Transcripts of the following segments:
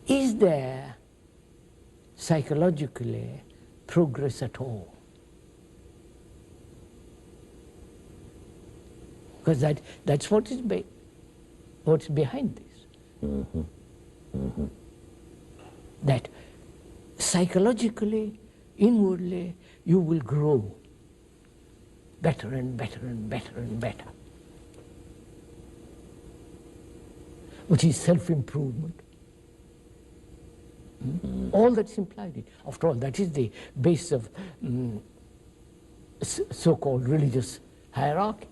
is there psychologically progress at all? Because that's what is what's behind this. Mm-hmm. Mm-hmm. That psychologically, inwardly, you will grow better and better and better and better, which is self-improvement. All that's implied in. After all, that is the base of so-called religious hierarchy.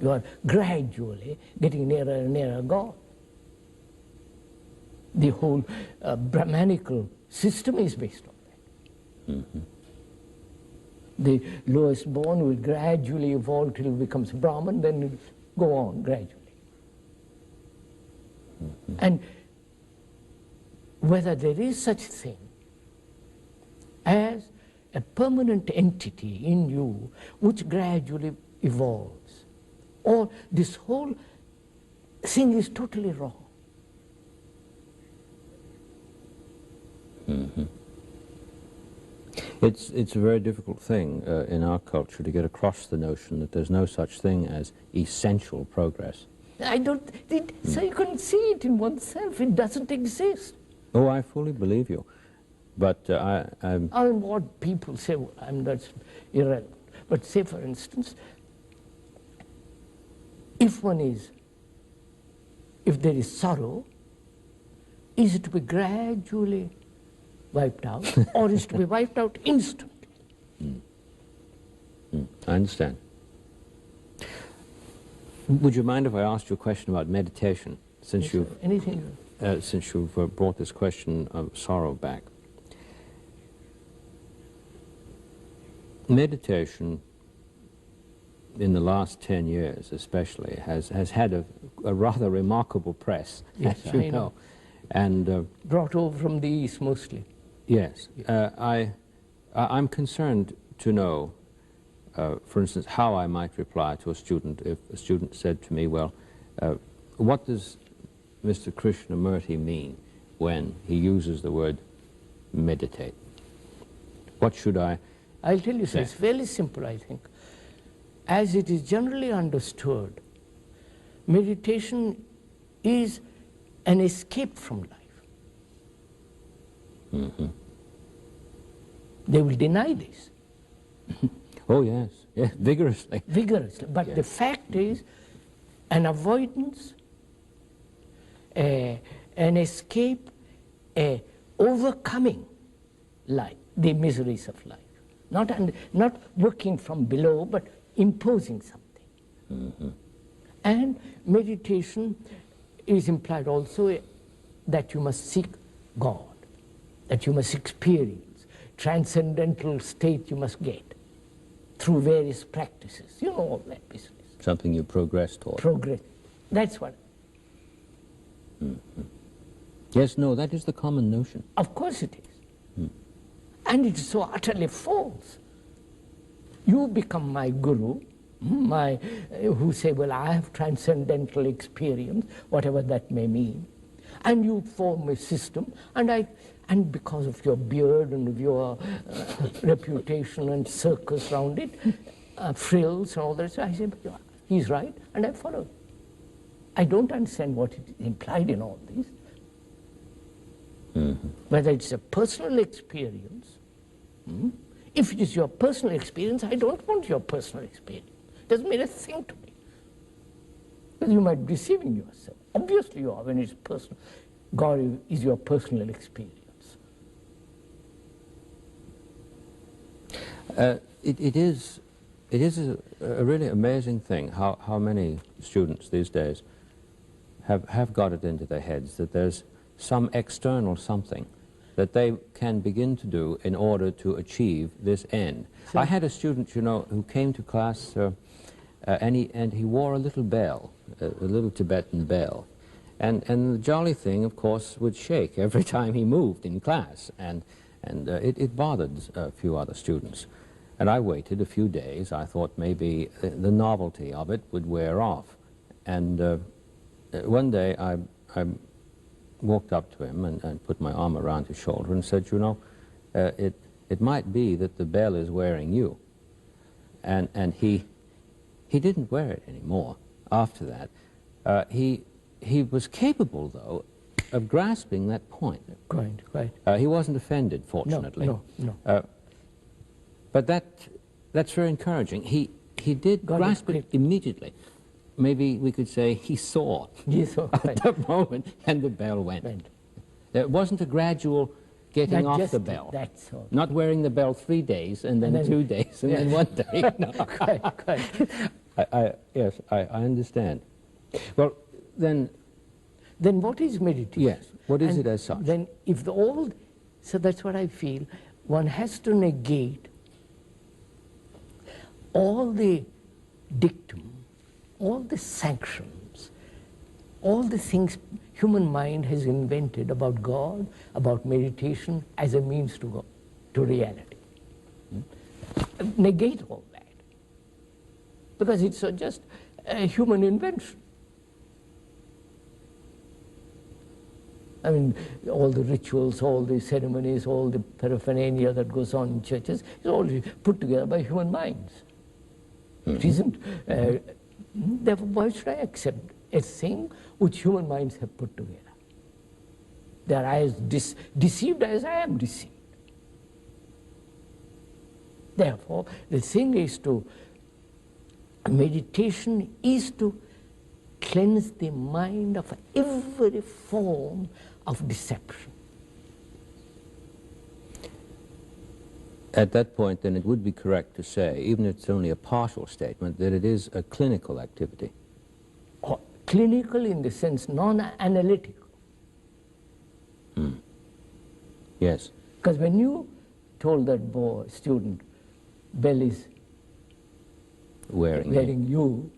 You are gradually getting nearer and nearer God. The whole Brahmanical system is based on that. Mm-hmm. The lowest born will gradually evolve till it becomes Brahman, then it will go on gradually. Mm-hmm. And whether there is such thing as a permanent entity in you which gradually evolves, or this whole thing is totally wrong. Mm-hmm. It's a very difficult thing in our culture to get across the notion that there's no such thing as essential progress. I don't, so you can see it in oneself, it doesn't exist. Oh, I fully believe you, but I mean, what people say, that's irrelevant. But say, for instance, if there is sorrow, is it to be gradually wiped out, or is it to be wiped out instantly? I understand. Would you mind if I asked you a question about meditation, since Yes, since you've brought this question of sorrow back? Meditation, in the last 10 years especially, has had a rather remarkable press, yes, as you know. And brought over from the East mostly. Yes. I'm concerned to know, for instance, how I might reply to a student if a student said to me, well, what does Mr. Krishnamurti mean when he uses the word meditate? What should I I'll tell you, say? It's fairly simple, I think. As it is generally understood, meditation is an escape from life. Mm-hmm. They will deny this. Oh, yes, yes, vigorously. Vigorously. But Yes. the fact is, an avoidance, an escape, overcoming life, the miseries of life. Not working from below, but imposing something. Mm-hmm. And meditation is implied also that you must seek God, that you must experience, transcendental state you must get through various practices. You know all that business. Something you progress toward. Progress. That's what. Mm-hmm. Yes, no, that is the common notion. Of course it is. And it is so utterly false. You become my guru, who say, well, I have transcendental experience, whatever that may mean, and you form a system, and because of your beard and of your reputation and circus around it, frills and all that, I say, he's right, and I follow. I don't understand what is implied in all this. Mm-hmm. Whether it's a personal experience. If it is your personal experience, I don't want your personal experience. It doesn't mean a thing to me. Because you might be deceiving yourself. Obviously you are when it's personal. God is your personal experience. It is a really amazing thing how many students these days have got it into their heads that there's some external something that they can begin to do in order to achieve this end. So I had a student, you know, who came to class and he wore a little bell, a little Tibetan bell. And the jolly thing, of course, would shake every time he moved in class, and it bothered a few other students. And I waited a few days. I thought maybe the novelty of it would wear off. And one day I walked up to him and put my arm around his shoulder and said, you know, it might be that the bell is wearing you. And he didn't wear it anymore after that. He was capable, though, of grasping that point. Quite. He wasn't offended, fortunately. No. But that's very encouraging. He did grasp it immediately. Maybe we could say he saw at the moment, and the bell went. It wasn't a gradual getting off the bell. That's all. Not wearing the bell 3 days, and then 2 days, and then 1 day. No. Quite. Yes, I understand. Well, then what is meditation? Yes, what is it as such? Then if so that's what I feel, one has to negate all the dictum, all the sanctions, all the things human mind has invented about God, about meditation as a means to reality. Negate all that, because it's just a human invention. I mean, all the rituals, all the ceremonies, all the paraphernalia that goes on in churches is all put together by human minds. It isn't. Therefore, why should I accept a thing which human minds have put together? They are as deceived as I am deceived. Therefore, the thing is meditation is to cleanse the mind of every form of deception. At that point, then, it would be correct to say, even if it's only a partial statement, that it is a clinical activity. Clinical in the sense non-analytical. Yes. Because when you told that student, bell is wearing you,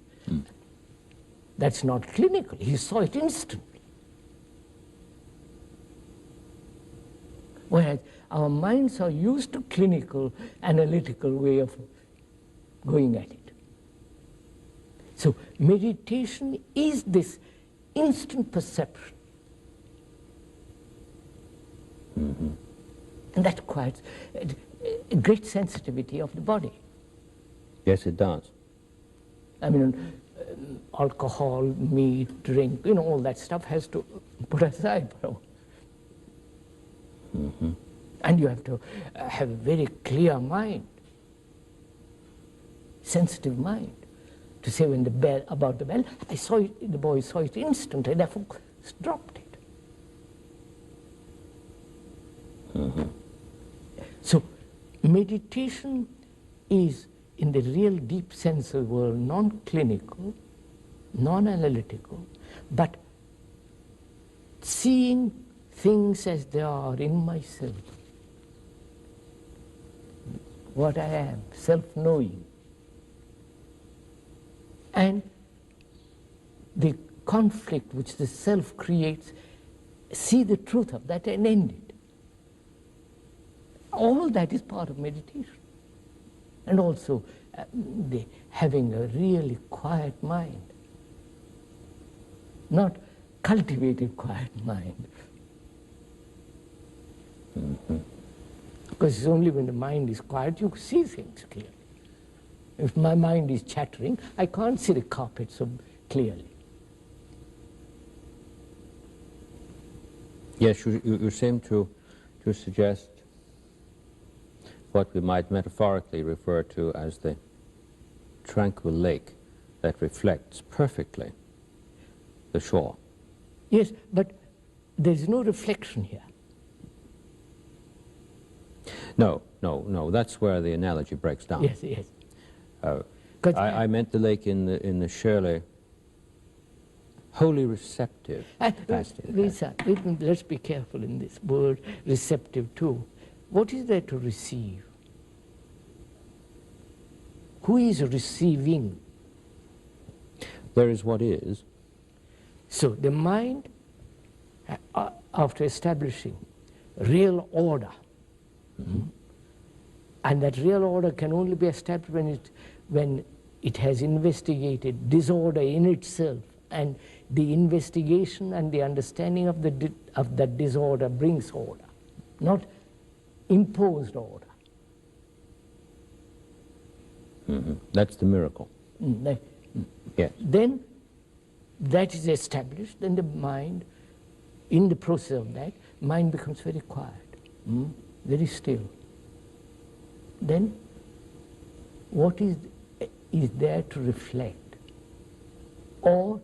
that's not clinical. He saw it instantly. Whereas our minds are used to clinical, analytical way of going at it. So meditation is this instant perception. And that requires a great sensitivity of the body. Yes, it does. I mean, alcohol, meat, drink, all that stuff has to put aside. And you have to have a very clear mind, sensitive mind, to say when about the bell, I saw it, the boy saw it instantly, therefore dropped it. So meditation is, in the real deep sense of the word, non-clinical, non-analytical, but seeing things as they are in myself. What I am, self-knowing. And the conflict which the self creates, see the truth of that and end it. All that is part of meditation. And also having a really quiet mind. Not cultivated quiet mind. Because it's only when the mind is quiet you see things clearly. If my mind is chattering, I can't see the carpet so clearly. Yes, you seem to suggest what we might metaphorically refer to as the tranquil lake that reflects perfectly the shore. Yes, but there's no reflection here. No, that's where the analogy breaks down. Yes. I meant the lake in the surely wholly receptive capacity. Let's be careful in this word, receptive too. What is there to receive? Who is receiving? There is what is. So the mind, after establishing real order, and that real order can only be established when it has investigated disorder in itself and the investigation and the understanding of that disorder brings order, not imposed order. That's the miracle. Yes. Then that is established, then the mind, in the process of that, mind becomes very quiet, very still. Then what is there to reflect? Or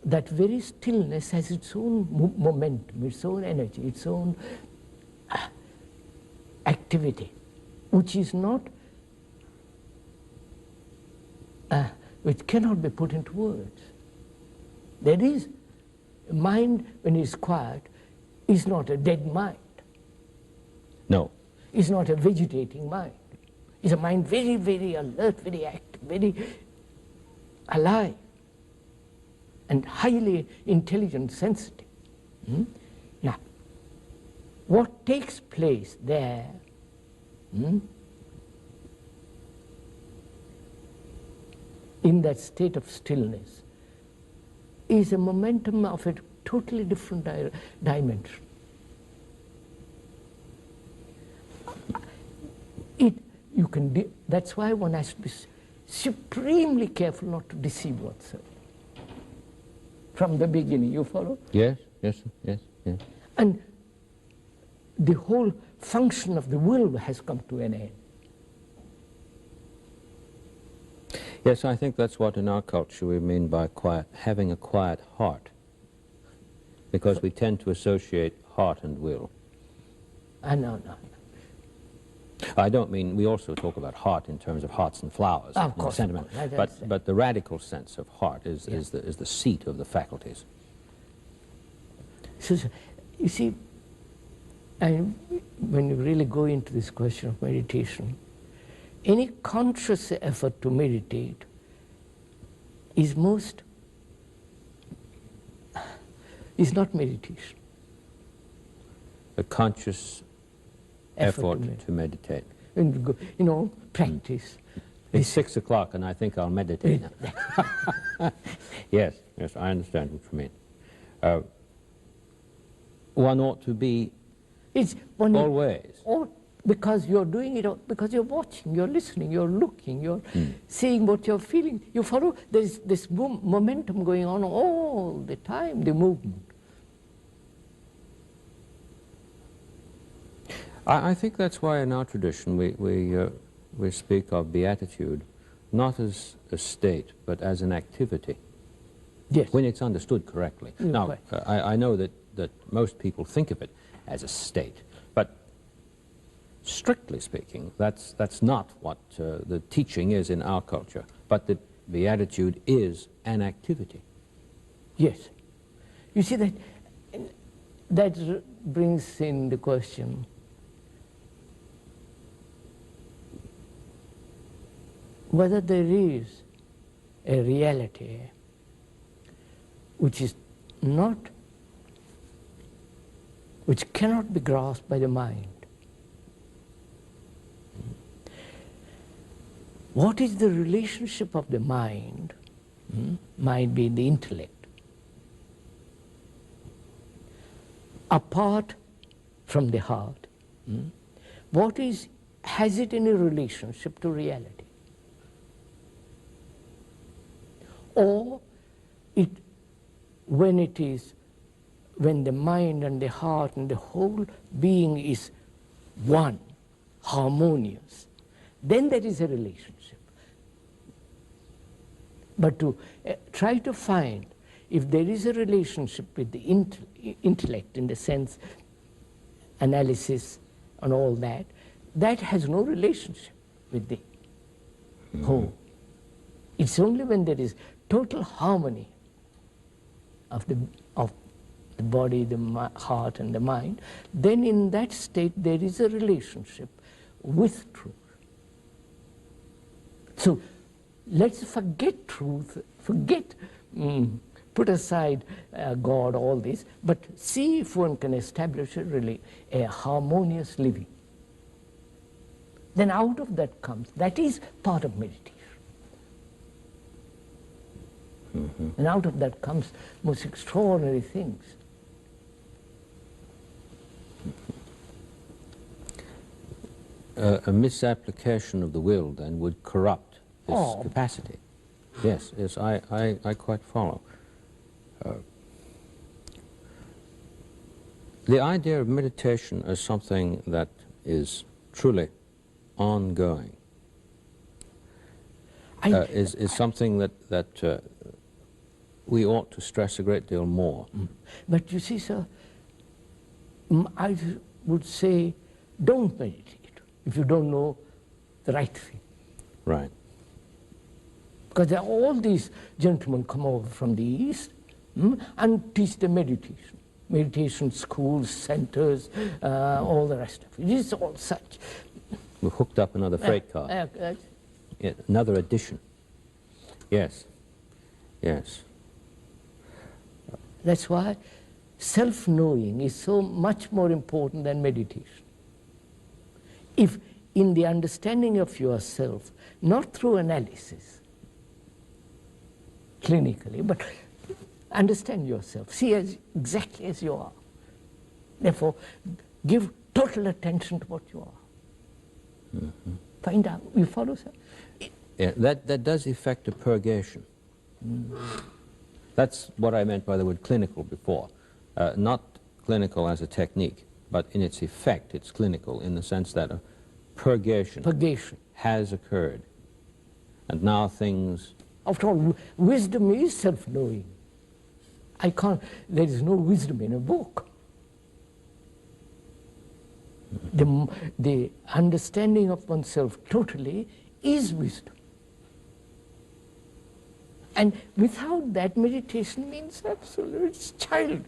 that very stillness has its own momentum, its own energy, its own activity, which is not, which cannot be put into words. There is, mind when it is quiet is not a dead mind. No. It's not a vegetating mind. It's a mind very, very alert, very active, very alive, and highly intelligent, sensitive. Now, what takes place there in that state of stillness is a momentum of a totally different dimension. You can that's why one has to be supremely careful not to deceive oneself from the beginning. You follow? Yes, yes, yes, yes. And the whole function of the will has come to an end. Yes, I think that's what in our culture we mean by quiet, having a quiet heart, because we tend to associate heart and will. No. I don't mean, we also talk about heart in terms of hearts and flowers, of course, sentiment, but the radical sense of heart is the seat of the faculties. So you see, and when you really go into this question of meditation, any conscious effort to meditate is not meditation. A conscious effort to meditate. And practice. It's 6 o'clock and I think I'll meditate now. Yes, I understand what you mean. One ought to be always. Because you're doing it, because you're watching, you're listening, you're looking, you're seeing what you're feeling. You follow? There's this momentum going on all the time, the movement. I think that's why in our tradition we speak of beatitude not as a state, but as an activity. Yes. When it's understood correctly. Now, I know that most people think of it as a state, but strictly speaking, that's not what the teaching is in our culture, but that beatitude is an activity. Yes. You see, that brings in the question, whether there is a reality which cannot be grasped by the mind. What is the relationship of the mind, might be the intellect, apart from the heart? Has it any relationship to reality? Or when the mind and the heart and the whole being is one, harmonious, then there is a relationship. But to try to find if there is a relationship with the intellect in the sense analysis and all that, that has no relationship with the whole. It's only when there is total harmony of the body, the heart and the mind, then in that state there is a relationship with truth. So let's forget truth, put aside God, all this, but see if one can establish a harmonious living. Then out of that comes, that is part of meditation. And out of that comes most extraordinary things. A misapplication of the will, then, would corrupt this capacity. Yes, yes, I quite follow. The idea of meditation as something that is truly ongoing is something that we ought to stress a great deal more. But you see, sir, I would say don't meditate if you don't know the right thing. Right. Because there are all these gentlemen come over from the East and teach the meditation. Meditation schools, centers, all the rest of it. It is all such. We've hooked up another freight car. Yeah, another edition. Yes, yes. That's why self-knowing is so much more important than meditation. If in the understanding of yourself, not through analysis, clinically, but understand yourself, see as exactly as you are. Therefore, give total attention to what you are. Find out, you follow, sir? Yeah, that does effect a purgation. That's what I meant by the word clinical before. Not clinical as a technique, but in its effect, it's clinical in the sense that a purgation has occurred. And now things... After all, wisdom is self-knowing. There is no wisdom in a book. The understanding of oneself totally is wisdom. And without that, meditation means absolute, it's childish.